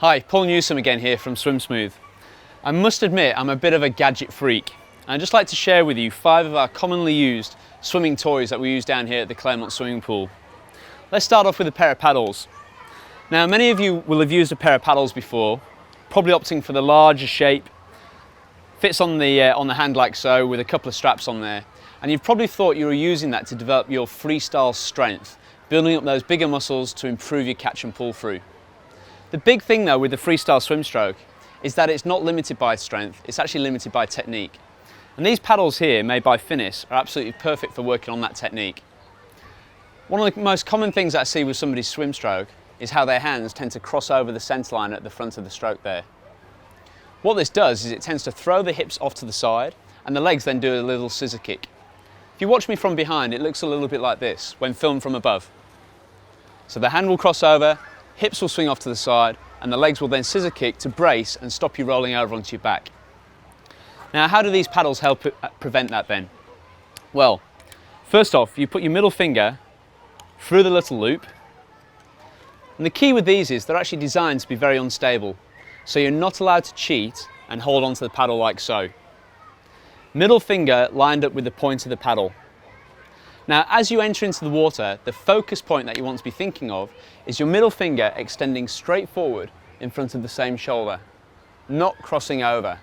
Hi, Paul Newsome again here from Swim Smooth. I must admit I'm a bit of a gadget freak. I'd just like to share with you 5 of our commonly used swimming toys that we use down here at the Claremont swimming pool. Let's start off with a pair of paddles. Now many of you will have used a pair of paddles before, probably opting for the larger shape, fits on the hand like so with a couple of straps on there, and you've probably thought you were using that to develop your freestyle strength, building up those bigger muscles to improve your catch and pull through. The big thing though with the freestyle swim stroke is that it's not limited by strength, it's actually limited by technique. And these paddles here, made by Finis, are absolutely perfect for working on that technique. One of the most common things that I see with somebody's swim stroke is how their hands tend to cross over the centre line at the front of the stroke there. What this does is it tends to throw the hips off to the side and the legs then do a little scissor kick. If you watch me from behind, it looks a little bit like this when filmed from above. So the hand will cross over, hips will swing off to the side, and the legs will then scissor kick to brace and stop you rolling over onto your back. Now, how do these paddles help prevent that then? Well, first off, you put your middle finger through the little loop. And the key with these is they're actually designed to be very unstable. So you're not allowed to cheat and hold onto the paddle like so. Middle finger lined up with the point of the paddle. Now, as you enter into the water, the focus point that you want to be thinking of is your middle finger extending straight forward in front of the same shoulder, not crossing over.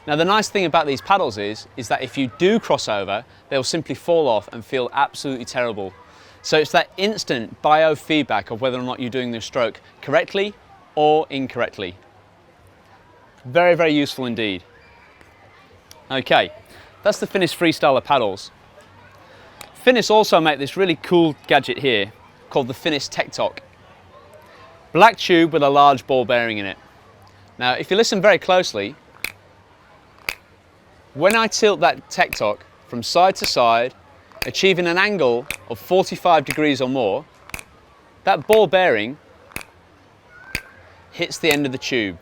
Now the nice thing about these paddles is that if you do cross over, they'll simply fall off and feel absolutely terrible. So it's that instant biofeedback of whether or not you're doing the stroke correctly or incorrectly. Very, very useful indeed. Okay, that's the Finis Freestyler Paddles. Finis also make this really cool gadget here called the Finis Tech-Tok. Black tube with a large ball bearing in it. Now if you listen very closely, when I tilt that Tech-Tok from side to side, achieving an angle of 45 degrees or more, that ball bearing hits the end of the tube.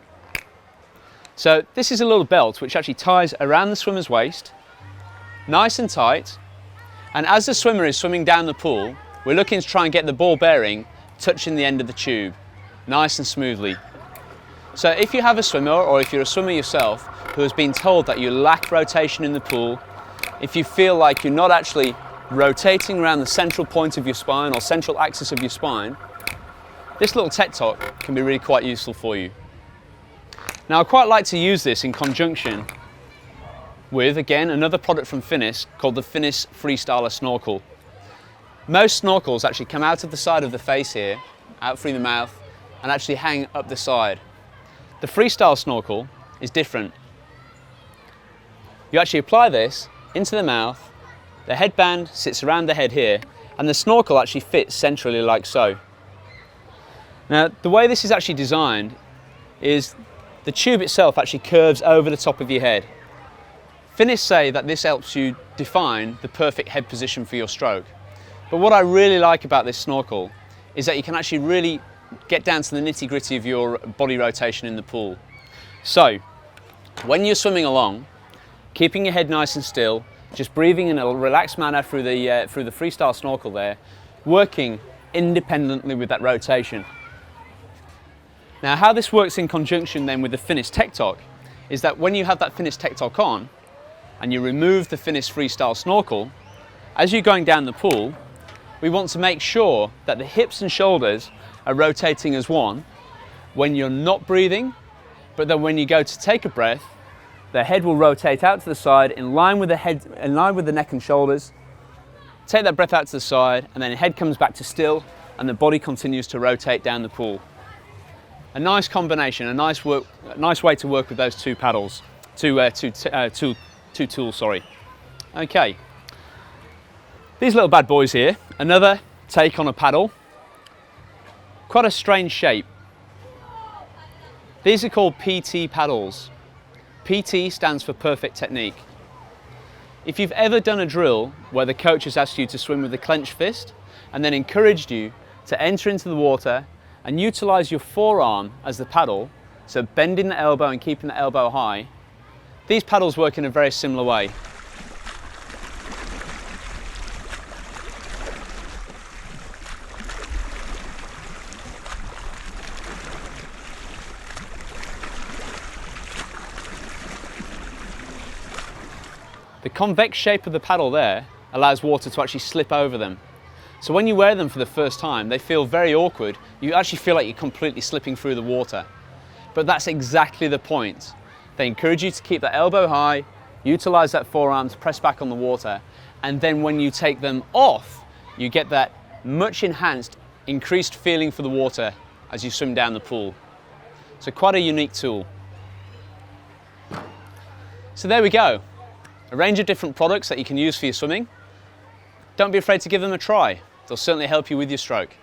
So this is a little belt which actually ties around the swimmer's waist, nice and tight, and as the swimmer is swimming down the pool, we're looking to try and get the ball bearing touching the end of the tube, nice and smoothly. So if you have a swimmer, or if you're a swimmer yourself, who has been told that you lack rotation in the pool, if you feel like you're not actually rotating around the central point of your spine or central axis of your spine, this little Tech-Tok can be really quite useful for you. Now I quite like to use this in conjunction with, again, another product from Finis called the Finis Freestyler Snorkel. Most snorkels actually come out of the side of the face here, out through the mouth, and actually hang up the side. The Freestyle Snorkel is different. You actually apply this into the mouth, the headband sits around the head here, and the snorkel actually fits centrally like so. Now, the way this is actually designed is the tube itself actually curves over the top of your head. Finis say that this helps you define the perfect head position for your stroke. But what I really like about this snorkel is that you can actually really get down to the nitty-gritty of your body rotation in the pool. So, when you're swimming along, keeping your head nice and still, just breathing in a relaxed manner through the freestyle snorkel there, working independently with that rotation. Now how this works in conjunction then with the Finis Tech-Tok is that when you have that Finis Tech-Tok on and you remove the Finis Freestyle Snorkel, as you're going down the pool, we want to make sure that the hips and shoulders are rotating as one when you're not breathing, but then when you go to take a breath, the head will rotate out to the side in line with the head, in line with the neck and shoulders. Take that breath out to the side, and then the head comes back to still, and the body continues to rotate down the pool. A nice combination, a nice way to work with those two paddles, two tools. Sorry. Okay. These little bad boys here, another take on a paddle. Quite a strange shape. These are called PT paddles. PT stands for perfect technique. If you've ever done a drill where the coach has asked you to swim with a clenched fist and then encouraged you to enter into the water and utilize your forearm as the paddle, So bending the elbow and keeping the elbow high. These paddles work in a very similar way. The convex shape of the paddle there allows water to actually slip over them. So when you wear them for the first time, they feel very awkward. You actually feel like you're completely slipping through the water. But that's exactly the point. They encourage you to keep that elbow high, utilize that forearm to press back on the water, and then when you take them off, you get that much enhanced, increased feeling for the water as you swim down the pool. So quite a unique tool. So there we go. A range of different products that you can use for your swimming. Don't be afraid to give them a try. They'll certainly help you with your stroke.